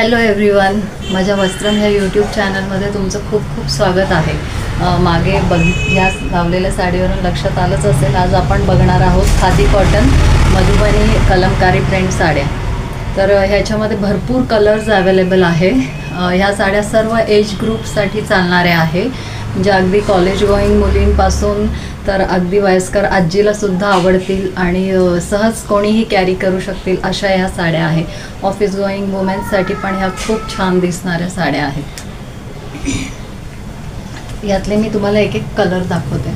Hello everyone, माझ्या वस्त्रम ह्या YouTube चॅनलमध्ये तुमचं खूप खूप स्वागत आहे. मागे ह्या लावलेल्या साडीवरून लक्षात आलंच असेल, आज आपण बघणार आहोत खादी कॉटन मधुबनी कलमकारी प्रिंट साड्या. तर ह्याच्यामध्ये भरपूर कलर्स अवेलेबल आहे. ह्या साड्या सर्व एज ग्रुपसाठी चालणाऱ्या आहे, म्हणजे अगदी कॉलेज गोईंग मुलींपासून तर अगदी वयस्कर आजीलासुद्धा आवडतील आणि सहज कोणीही कॅरी करू शकतील अशा ह्या साड्या आहे. ऑफिस गोईंग वुमेन्ससाठी पण ह्या खूप छान दिसणाऱ्या साड्या आहेत. यातले मी तुम्हाला एक एक कलर दाखवते.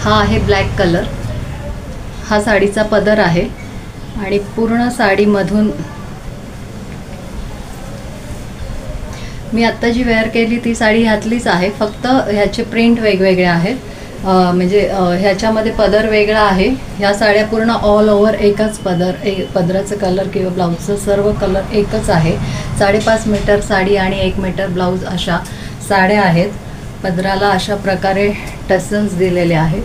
हा आहे ब्लॅक कलर. हा साडीचा पदर आहे आणि पूर्ण साडीमधून मी आत्ता जी वेअर केली ती साडी ह्यातलीच आहे, फक्त ह्याचे प्रिंट वेगवेगळे आहेत. म्हणजे ह्याच्यामध्ये पदर वेगळा आहे. ह्या साड्या पूर्ण ऑल ओव्हर एकच पदराचं कलर किंवा ब्लाऊजचं सर्व कलर एकच आहे. 5.5 मीटर साडी आणि 1 मीटर ब्लाऊज अशा साड्या आहेत. पदराला अशा प्रकारे टसन्स दिलेले आहेत.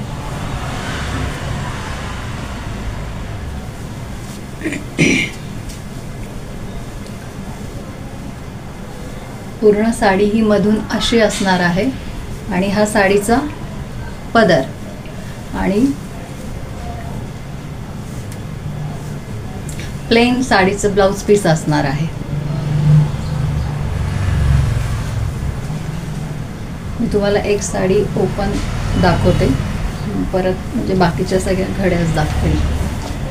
पूर्ण साडी ही मधून अशी असणार आहे आणि हा साडीचा पदर आणि प्लेन साडीचं ब्लाऊज पीस असणार आहे. मी तुम्हाला एक साडी ओपन दाखवते, परत म्हणजे बाकीच्या सगळ्या घड्याच दाखवेल.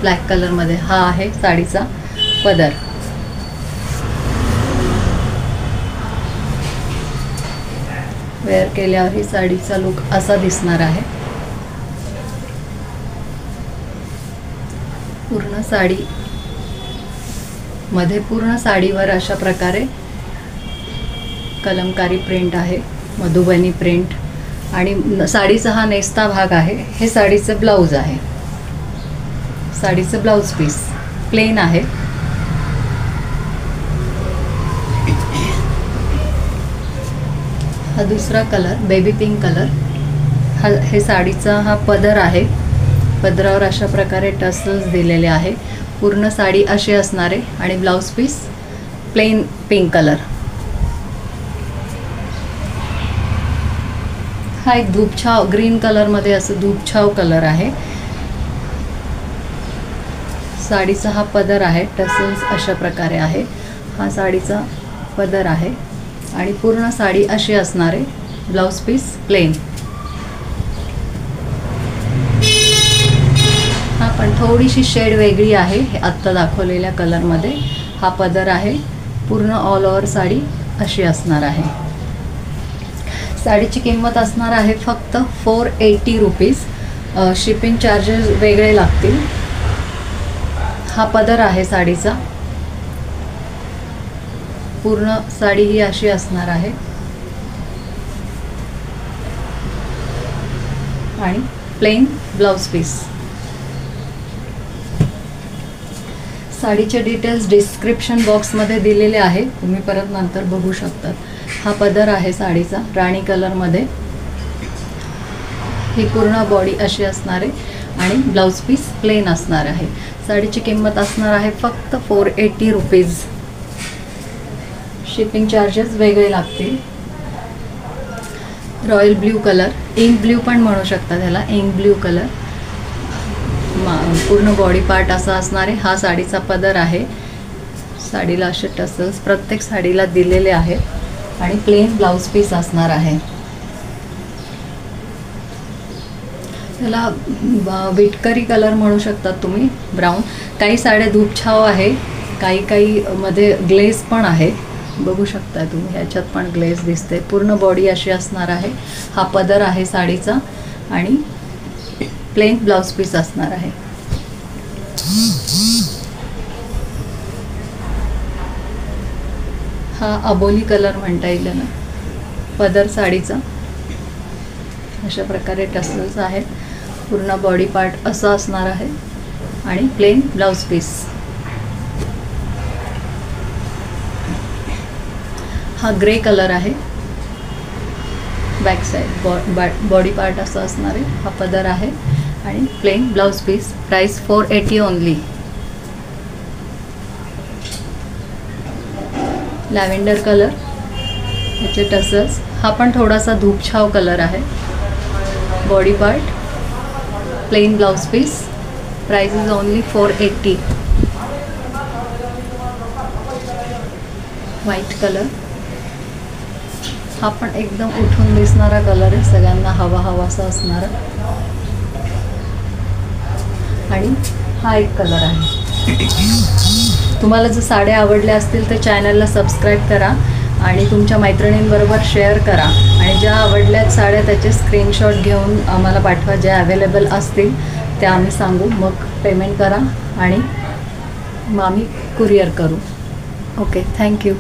ब्लॅक कलरमध्ये हा आहे साडीचा पदर. वेअर केल्यावर ही साडीचा लुक असा दिसणार आहे. पूर्ण साडी मध्ये पूर्ण साडीवर अशा प्रकारे कलमकारी प्रिंट आहे, मधुबनी प्रिंट. आणि साडीचा हा नेस्ता भाग आहे. हे साडीचं ब्लाऊज आहे. साडीचं ब्लाऊज पीस प्लेन आहे. हा दुसरा कलर बेबी पिंक कलर. हे साडीचा हा पदर आहे. पदरावर अशा प्रकारे टसल्स दिलेले आहे. पूर्ण साडी अशी असणार आहे आणि blouse piece plain pink colour. हा एक धूपछाव ग्रीन कलरमध्ये असं धूपछाव कलर आहे. साडीचा हा पदर आहे. टसल्स अशा प्रकारे आहे. हा साडीचा पदर आहे आणि पूर्ण साडी अशी असणार आहे. Blouse piece plain. हा पण थोडीशी शेड वेगळी आहे हे आत्ता दाखवलेल्या कलरमध्ये. हा पदर आहे. पूर्ण ऑल ओव्हर साडी अशी असणार आहे. साडीची किंमत असणार आहे फक्त 480 रुपीज. शिपिंग चार्जेस वेगळे लागतील. हा पदर आहे साडीचा. पूर्ण साडी ही अशी असणार आहे आणि प्लेन ब्लाऊज पीस. साडीचे डिटेल्स डिस्क्रिप्शन बॉक्समध्ये दिलेले आहे, तुम्ही परत नंतर बघू शकतात. हा पदर आहे साडीचा राणी कलरमध्ये. ही पूर्ण बॉडी अशी असणार आहे आणि ब्लाऊज पीस प्लेन असणार आहे. साडीची किंमत असणार आहे फक्त 480 रुपीज. शिपिंग चार्जेस वेगळे लागतील. Royal blue colour, ink blue पण म्हणू शकता त्याला, इंक ब्ल्यू कलर. पूर्ण बॉडी पार्ट असा असणार आहे. हा साडीचा पदर आहे. साडीला असे टसल्स प्रत्येक साडीला दिलेले आहेत आणि प्लेन ब्लाऊज पीस असणार आहे. त्याला विटकरी कलर म्हणू शकतात तुम्ही, ब्राऊन. काही साड्या धूपछाव आहे, काही मध्ये ग्लेज पण आहे. बघू शकता तुम्ही, ह्याच्यात पण ग्लेज दिसते. पूर्ण बॉडी अशी असणार आहे. हा पदर आहे साडीचा आणि प्लेन ब्लाऊज पीस असणार आहे. हा अबोली कलर म्हणता येईल ना. पदर साडीचा अशा प्रकारे टसल्स आहेत. पूर्ण बॉडी पार्ट असं असणार आहे आणि प्लेन ब्लाऊज पीस. हा ग्रे कलर आहे. बॅक साईड बॉडी पार्ट असं असणार आहे. हा पदर आहे आणि plain blouse piece. Price 480 only. Lavender colour, याचे टसल्स. हा पण थोडासा धूपछाव कलर आहे. Body part, plain blouse piece. Price is only 480. White colour, हा पण एकदम उठून दिसणारा कलर आहे, सगळ्यांना हवासा असणारा. आणि हा एक कलर आहे. तुम्हाला जर साड्या आवडल्या असतील तर चॅनलला सबस्क्राईब करा आणि तुमच्या मैत्रिणींबरोबर शेअर करा. आणि ज्या आवडल्यात साड्या त्याचे स्क्रीनशॉट घेऊन आम्हाला पाठवा. ज्या अवेलेबल असतील त्या आम्ही सांगू, मग पेमेंट करा आणि मग आम्ही कुरिअर करू. Okay, thank you.